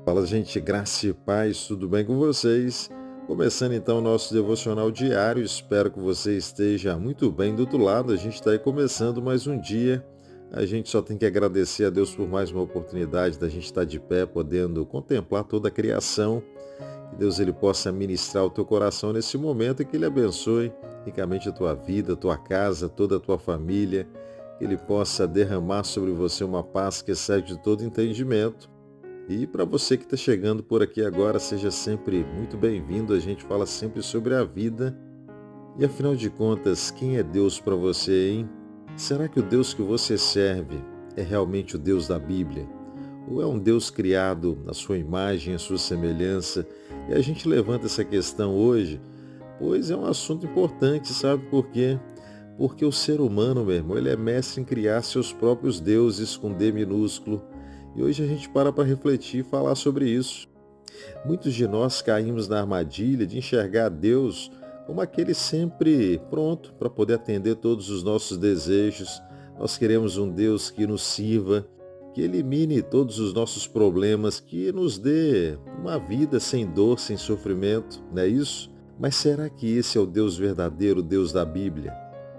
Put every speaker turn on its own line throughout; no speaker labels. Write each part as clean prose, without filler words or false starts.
Fala, gente, graça e paz, tudo bem com vocês? Começando então o nosso devocional diário, espero que você esteja muito bem do outro lado. A gente está aí começando mais um dia. A gente só tem que agradecer a Deus por mais uma oportunidade da gente estar de pé, podendo contemplar toda a criação. Que Deus ele possa ministrar o teu coração nesse momento e que Ele abençoe ricamente a tua vida, a tua casa, toda a tua família. Que Ele possa derramar sobre você uma paz que excede de todo entendimento. E para você que está chegando por aqui agora, seja sempre muito bem-vindo. A gente fala sempre sobre a vida. E afinal de contas, quem é Deus para você, hein? Será que o Deus que você serve é realmente o Deus da Bíblia? Ou é um Deus criado à sua imagem, à sua semelhança? E a gente levanta essa questão hoje, pois é um assunto importante, sabe por quê? Porque o ser humano, meu irmão, ele é mestre em criar seus próprios deuses com D minúsculo. E hoje a gente para refletir e falar sobre isso. Muitos de nós caímos na armadilha de enxergar Deus como aquele sempre pronto para poder atender todos os nossos desejos. Nós queremos um Deus que nos sirva, que elimine todos os nossos problemas, que nos dê uma vida sem dor, sem sofrimento, não é isso? Mas será que esse é o Deus verdadeiro, o Deus da Bíblia?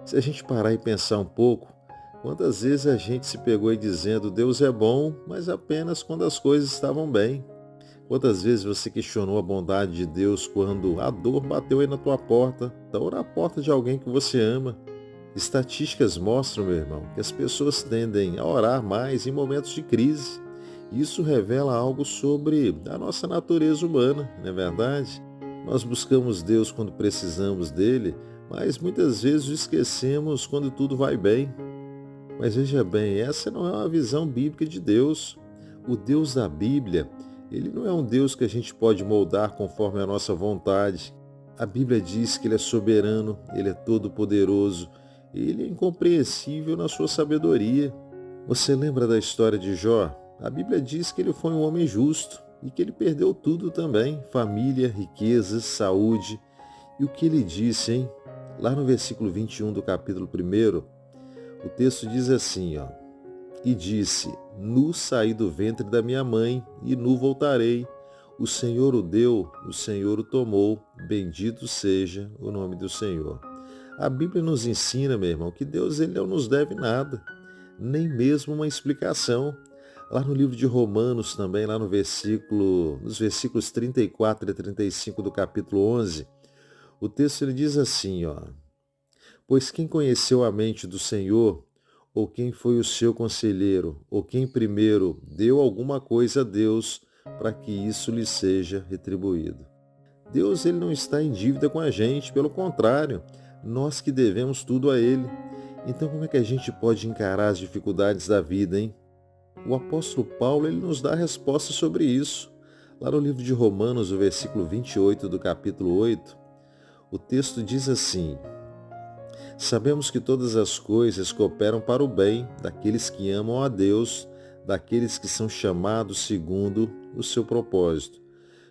Se a gente parar e pensar um pouco, quantas vezes a gente se pegou aí dizendo Deus é bom, mas apenas quando as coisas estavam bem? Quantas vezes você questionou a bondade de Deus quando a dor bateu aí na tua porta, ou na porta de alguém que você ama? Estatísticas mostram, meu irmão, que as pessoas tendem a orar mais em momentos de crise. Isso revela algo sobre a nossa natureza humana, não é verdade? Nós buscamos Deus quando precisamos dele, mas muitas vezes o esquecemos quando tudo vai bem. Mas veja bem, essa não é uma visão bíblica de Deus. O Deus da Bíblia, ele não é um Deus que a gente pode moldar conforme a nossa vontade. A Bíblia diz que ele é soberano, ele é todo-poderoso, ele é incompreensível na sua sabedoria. Você lembra da história de Jó? A Bíblia diz que ele foi um homem justo e que ele perdeu tudo também, família, riquezas, saúde. E o que ele disse, hein? Lá no versículo 21 do capítulo 1, o texto diz assim, ó: E disse, nu saí do ventre da minha mãe, e nu voltarei. O Senhor o deu, o Senhor o tomou, bendito seja o nome do Senhor. A Bíblia nos ensina, meu irmão, que Deus ele não nos deve nada, nem mesmo uma explicação. Lá no livro de Romanos também, lá nos versículos 34 e 35 do capítulo 11, o texto ele diz assim, ó: Pois quem conheceu a mente do Senhor, ou quem foi o seu conselheiro, ou quem primeiro deu alguma coisa a Deus para que isso lhe seja retribuído? Deus ele não está em dívida com a gente, pelo contrário, nós que devemos tudo a Ele. Então como é que a gente pode encarar as dificuldades da vida, hein? O apóstolo Paulo ele nos dá a resposta sobre isso. Lá no livro de Romanos, o versículo 28 do capítulo 8, o texto diz assim: Sabemos que todas as coisas cooperam para o bem daqueles que amam a Deus, daqueles que são chamados segundo o seu propósito.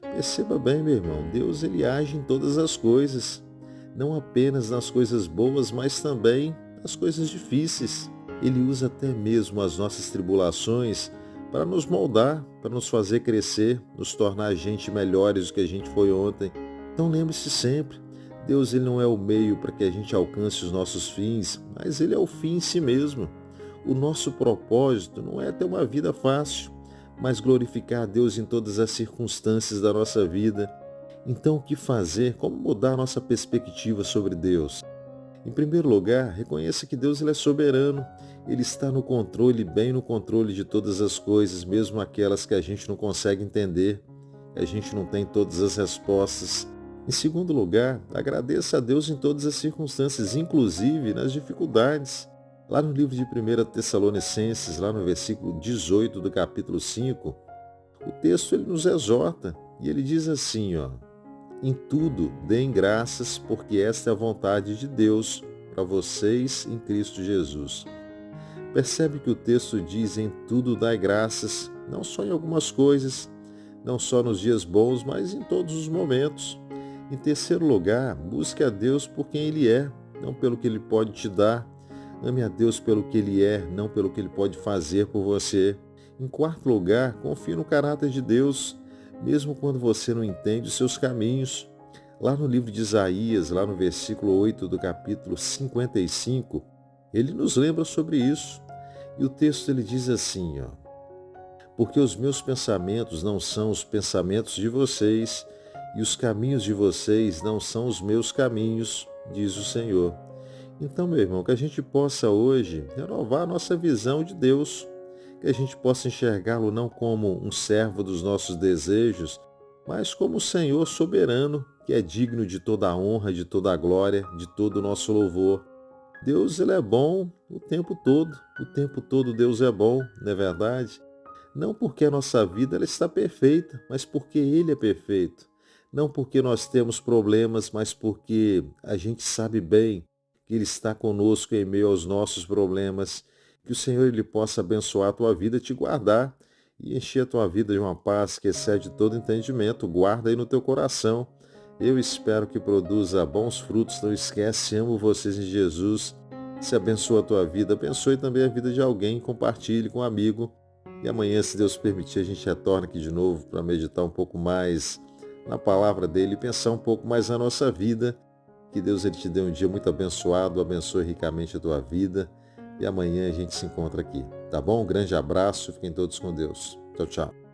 Perceba bem, meu irmão, Deus ele age em todas as coisas, não apenas nas coisas boas, mas também nas coisas difíceis. Ele usa até mesmo as nossas tribulações para nos moldar, para nos fazer crescer, nos tornar gente melhores do que a gente foi ontem. Então lembre-se sempre, Deus ele não é o meio para que a gente alcance os nossos fins, mas ele é o fim em si mesmo. O nosso propósito não é ter uma vida fácil, mas glorificar a Deus em todas as circunstâncias da nossa vida. Então o que fazer? Como mudar a nossa perspectiva sobre Deus? Em primeiro lugar, reconheça que Deus ele é soberano, ele está no controle, bem no controle de todas as coisas, mesmo aquelas que a gente não consegue entender, que a gente não tem todas as respostas. Em segundo lugar, agradeça a Deus em todas as circunstâncias, inclusive nas dificuldades. Lá no livro de 1 Tessalonicenses, lá no versículo 18 do capítulo 5, o texto ele nos exorta e ele diz assim, ó: Em tudo deem graças, porque esta é a vontade de Deus para vocês em Cristo Jesus. Percebe que o texto diz em tudo dai graças, não só em algumas coisas, não só nos dias bons, mas em todos os momentos. Em terceiro lugar, busque a Deus por quem Ele é, não pelo que Ele pode te dar. Ame a Deus pelo que Ele é, não pelo que Ele pode fazer por você. Em quarto lugar, confie no caráter de Deus. mesmo quando você não entende os seus caminhos. Lá no livro de Isaías, lá no versículo 8 do capítulo 55, ele nos lembra sobre isso. E o texto ele diz assim, ó: porque os meus pensamentos não são os pensamentos de vocês, e os caminhos de vocês não são os meus caminhos, diz o Senhor. Então, meu irmão, que a gente possa hoje renovar a nossa visão de Deus, que a gente possa enxergá-lo não como um servo dos nossos desejos, mas como o Senhor soberano, que é digno de toda a honra, de toda a glória, de todo o nosso louvor. Deus, ele é bom o tempo todo Deus é bom, não é verdade? Não porque a nossa vida ela está perfeita, mas porque Ele é perfeito. Não porque nós temos problemas, mas porque a gente sabe bem que Ele está conosco em meio aos nossos problemas. Que o Senhor ele possa abençoar a tua vida, te guardar e encher a tua vida de uma paz que excede todo entendimento. Guarda aí no teu coração. Eu espero que produza bons frutos. Não esquece, amo vocês em Jesus. Se abençoa a tua vida, abençoe também a vida de alguém, compartilhe com um amigo. E amanhã, se Deus permitir, a gente retorna aqui de novo para meditar um pouco mais na palavra dele e pensar um pouco mais na nossa vida. Que Deus ele te dê um dia muito abençoado, abençoe ricamente a tua vida. E amanhã a gente se encontra aqui, tá bom? Um grande abraço, fiquem todos com Deus. Tchau, tchau.